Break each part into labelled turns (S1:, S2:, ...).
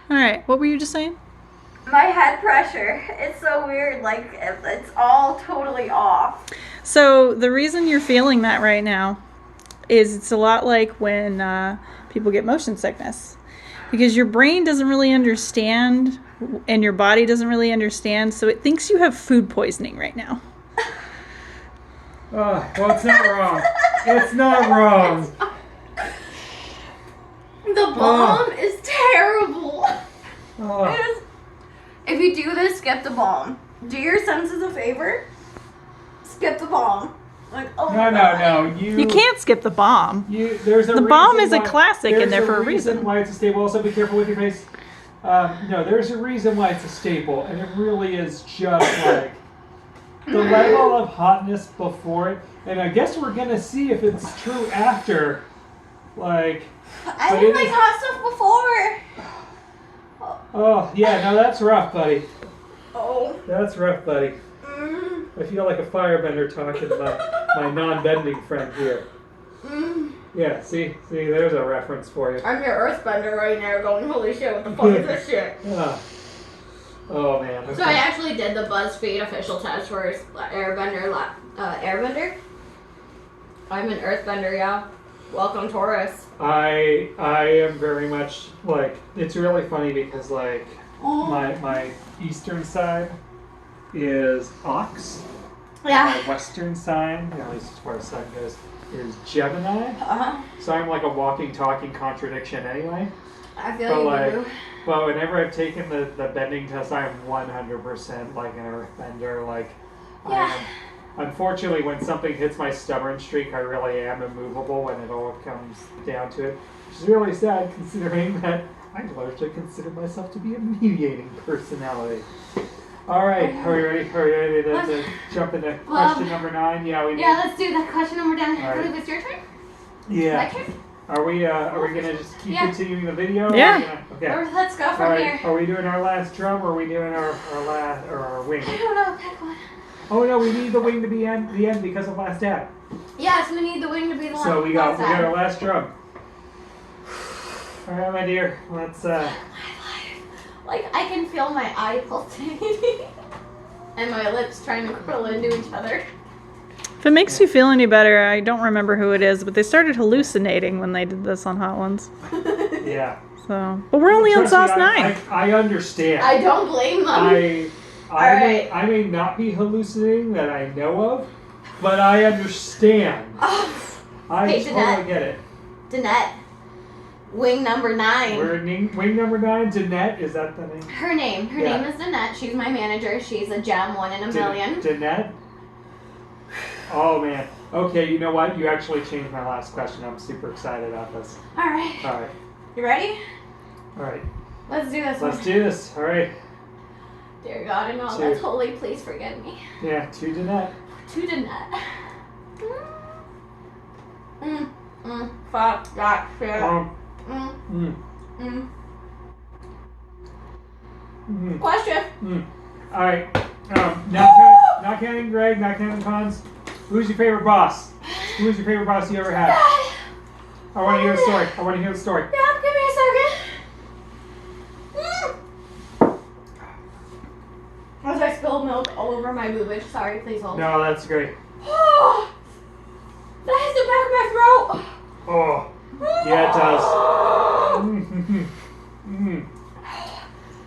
S1: All right. What were you just saying?
S2: My head pressure. It's so weird. Like, it's all totally off.
S1: So the reason you're feeling that right now is it's a lot like when people get motion sickness. Because your brain doesn't really understand and your body doesn't really understand, so it thinks you have food poisoning right now.
S3: Oh, well, it's not wrong. It's not wrong.
S2: The balm is terrible.
S3: Oh.
S2: If you do this, skip the balm. Do your senses a favor. Skip the balm. Like, oh my God.
S3: No.
S1: You can't skip the bomb.
S3: There's a
S1: The bomb
S3: reason
S1: is a classic in there for a
S3: reason
S1: reason.
S3: why it's a staple. Also, be careful with your face. No, there's a reason why it's a staple, and it really is just like the level of hotness before it. And I guess we're gonna see if it's true after. Like,
S2: I didn't like hot stuff before.
S3: oh yeah, no, that's rough, buddy.
S2: Oh.
S3: That's rough, buddy. I feel like a firebender talking to my non-bending friend here. Yeah, see, there's a reference for you.
S2: I'm your earthbender right now going, holy shit, what the fuck is this shit?
S3: Oh man. Okay.
S2: So I actually did the BuzzFeed official test for airbender. Airbender? I'm an earthbender, yeah. Welcome, Taurus.
S3: I am very much like, it's really funny because like my eastern side is ox.
S2: Yeah.
S3: My western side, at least as far as sun goes, is Gemini. So I'm like a walking, talking contradiction anyway.
S2: I feel you.
S3: But whenever I've taken the bending test, I am 100% like an earthbender. Like,
S2: Yeah.
S3: Unfortunately, when something hits my stubborn streak, I really am immovable when it all comes down to it. Which is really sad considering that I largely consider myself to be a mediating personality. All right, are we ready? Are we ready to jump into question number 9? Yeah,
S2: let's do that question number 10.
S3: All right.
S2: I believe it's your turn?
S3: Yeah.
S2: My turn?
S3: Are we gonna just keep continuing the video?
S1: Yeah.
S3: Okay.
S2: Or let's go
S3: All
S2: from
S3: right.
S2: here.
S3: Are we doing our last drum, or are we doing our wing?
S2: I don't know, pick one.
S3: Oh no, we need the wing to be the end because of last dab.
S2: Yes, we need the wing to be the one.
S3: So we got our last drum. All right, my dear. Let's.
S2: Like, I can feel my eye pulsating. And my lips trying to curl into each other.
S1: If it makes you feel any better, I don't remember who it is, but they started hallucinating when they did this on Hot Ones.
S3: Yeah.
S1: So, but we're only on sauce 9.
S3: I understand.
S2: I don't blame them.
S3: I may not be hallucinating that I know of, but I understand. I
S2: Hey,
S3: totally get it.
S2: Danette. Wing number 9.
S3: We're in wing number 9. Danette, is that the name?
S2: Her name is Danette. She's my manager. She's a gem, 1 in a million.
S3: Danette? Oh man. Okay, you know what? You actually changed my last question. I'm super excited about this.
S2: All right. You ready?
S3: All right.
S2: Let's do this.
S3: Let's do this. All right.
S2: Dear God and all that's holy, please forgive me.
S3: Yeah, to Danette.
S2: To Danette. Fuck that shit. Question.
S3: All right. Not counting Greg, not counting Cons. Who's your favorite boss? Who's your favorite boss you ever had? I want to hear the story.
S2: Yeah, give me a second. As I spilled milk all over my boobage. Sorry, please hold.
S3: No, that's great.
S2: That hits the back of my throat.
S3: Oh, yeah, it does.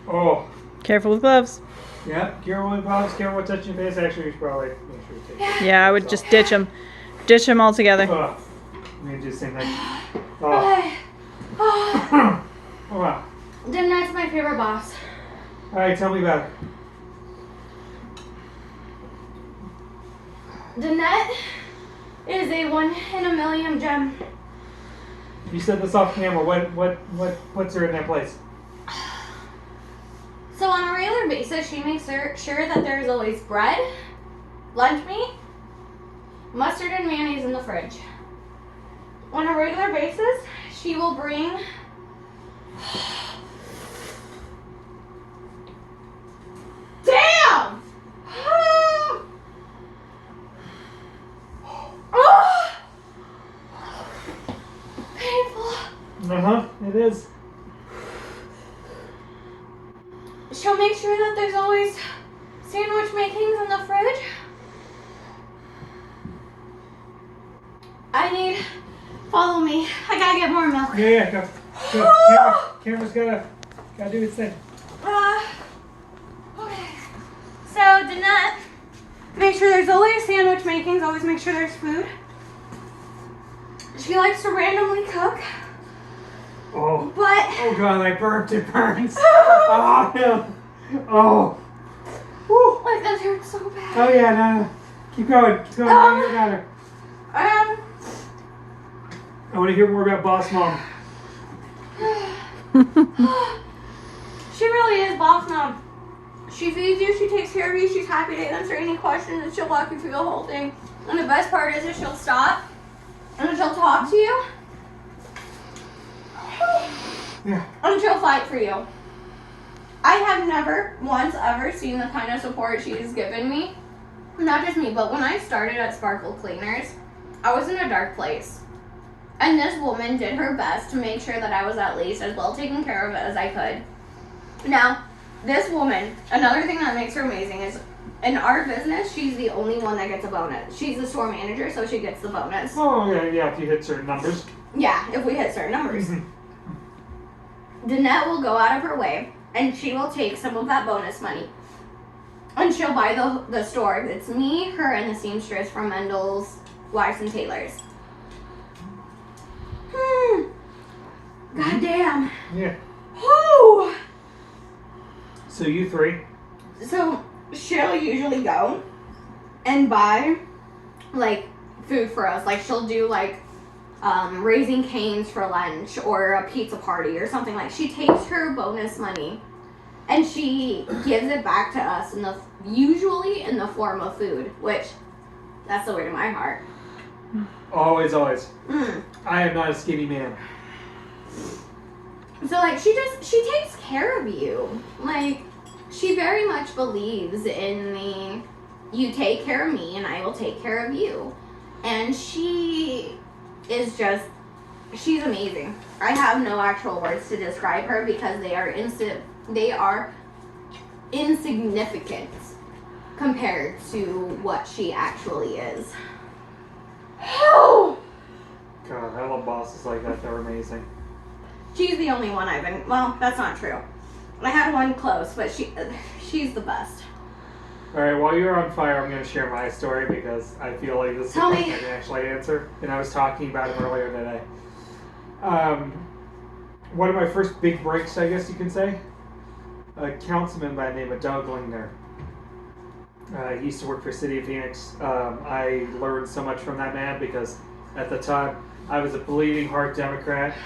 S3: Oh.
S1: Careful with gloves.
S3: Yep, careful with gloves, careful with touching your face. Actually, you should probably make sure you take it.
S1: Yeah, I would just ditch them. Ditch them all together.
S3: Oh. I'm going to do the same thing. Oh. Oh, wow.
S2: Danette's my favorite boss.
S3: All right, tell me about it.
S2: Danette is a 1 in a million gem.
S3: You said this off camera. What's her in that place?
S2: So on a regular basis, she makes sure that there's always bread, lunch meat, mustard, and mayonnaise in the fridge. On a regular basis, she will bring damn! Painful.
S3: It is.
S2: She'll make sure that there's always sandwich makings in the fridge. Follow me. I gotta get more milk.
S3: Yeah, go. Camera's gotta do its thing.
S2: Okay. So, Danette, make sure there's always sandwich makings. Always make sure there's food. She likes to randomly cook.
S3: Oh.
S2: But.
S3: Oh God, I burped. It burns. Oh no. Oh. Woo.
S2: Like, that hurts so bad.
S3: Oh yeah, no. Keep going. Keep going. You got her. I want to hear more about Boss Mom.
S2: She really is Boss Mom. She feeds you, she takes care of you, she's happy to answer any questions, and she'll walk you through the whole thing. And the best part is that she'll stop and she'll talk to you.
S3: Yeah.
S2: And she'll fight for you. I have never once ever seen the kind of support she's given me. Not just me, but when I started at Sparkle Cleaners, I was in a dark place. And this woman did her best to make sure that I was at least as well taken care of as I could. Now, this woman, another thing that makes her amazing is in our business, she's the only one that gets a bonus. She's the store manager, so she gets the bonus.
S3: Oh, yeah, if you hit certain numbers.
S2: Yeah, if we hit certain numbers.
S3: Mm-hmm.
S2: Danette will go out of her way, and she will take some of that bonus money. And she'll buy the store. It's me, her, and the seamstress from Mendel's Wives and Tailors. God damn.
S3: Yeah.
S2: Whew.
S3: So you three.
S2: So she'll usually go and buy like food for us. Like she'll do like Raising Cane's for lunch or a pizza party or something. Like she takes her bonus money and she gives it back to us usually in the form of food, which that's the way to my heart.
S3: Always. I am not a skinny man.
S2: So like she takes care of you. Like she very much believes in you take care of me and I will take care of you. And she is she's amazing. I have no actual words to describe her because they are insignificant compared to what she actually is.
S3: God, I love bosses like that. They're amazing.
S2: She's the only one well, that's not true. I had one close, but she's the best.
S3: Alright, while you're on fire, I'm going to share my story because I feel like this is the question I can actually answer. And I was talking about him earlier today. One of my first big breaks, I guess you can say, a councilman by the name of Doug Lingner. He used to work for City of Phoenix. I learned so much from that man because at the time I was a bleeding heart Democrat.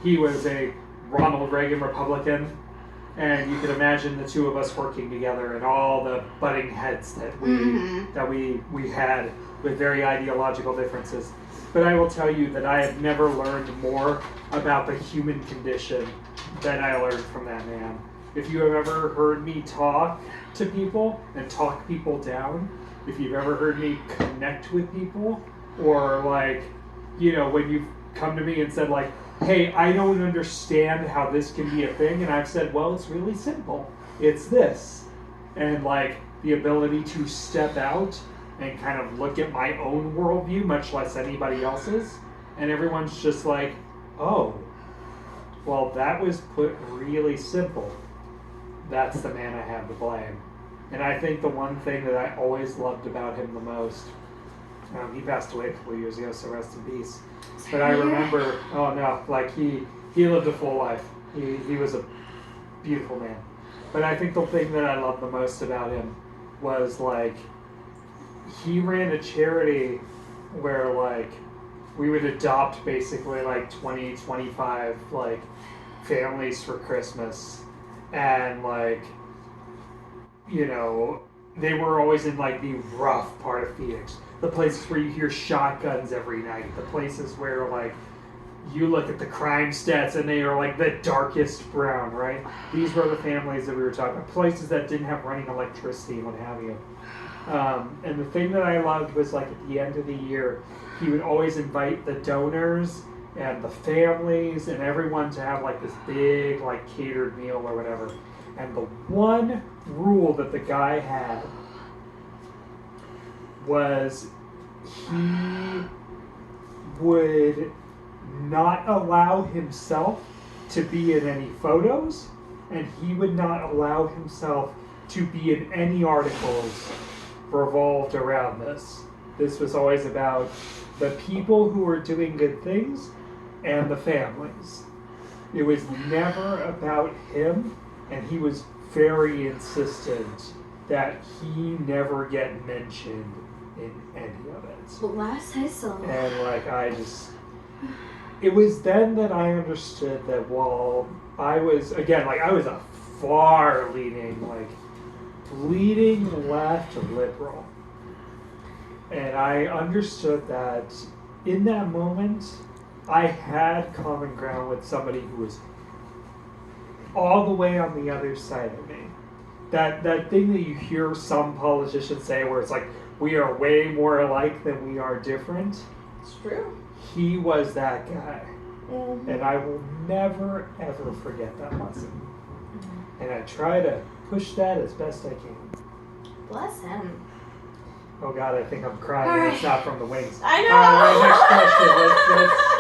S3: He was a Ronald Reagan Republican. And you can imagine the two of us working together and all the butting heads that we had with very ideological differences. But I will tell you that I have never learned more about the human condition than I learned from that man. If you have ever heard me talk to people and talk people down, if you've ever heard me connect with people, or like, you know, when you've come to me and said like, hey, I don't understand how this can be a thing, and I've said, well, it's really simple. It's this. And like the ability to step out and kind of look at my own worldview, much less anybody else's, and everyone's just like, oh, well, that was put really simple. That's the man I have to blame. And I think the one thing that I always loved about him the most, he passed away a couple of years ago, so rest in peace. But I remember, like he lived a full life. He was a beautiful man. But I think the thing that I loved the most about him was like, he ran a charity where like we would adopt basically like 20, 25 like families for Christmas. And like, you know, they were always in like the rough part of Phoenix. The places where you hear shotguns every night. The places where like you look at the crime stats and they are like the darkest brown, right? These were the families that we were talking about. Places that didn't have running electricity and what have you. And the thing that I loved was like at the end of the year, he would always invite the donors and the families and everyone to have like this big like catered meal or whatever. And the one rule that the guy had was he would not allow himself to be in any photos, and he would not allow himself to be in any articles revolved around this. This was always about the people who were doing good things and the families. It was never about him, and he was very insistent that he never get mentioned in any of it.
S2: But last I saw.
S3: And like it was then that I understood that while I was a far leaning, like bleeding left liberal. And I understood that in that moment I had common ground with somebody who was all the way on the other side of me. That thing that you hear some politicians say where it's like, we are way more alike than we are different.
S2: It's true.
S3: He was that guy.
S2: Mm-hmm.
S3: And I will never, ever forget that lesson. And I try to push that as best I can.
S2: Bless him.
S3: Oh God, I think I'm crying.
S2: All right.
S3: It's not from the wings.
S2: I know.
S3: All right, next question. Let's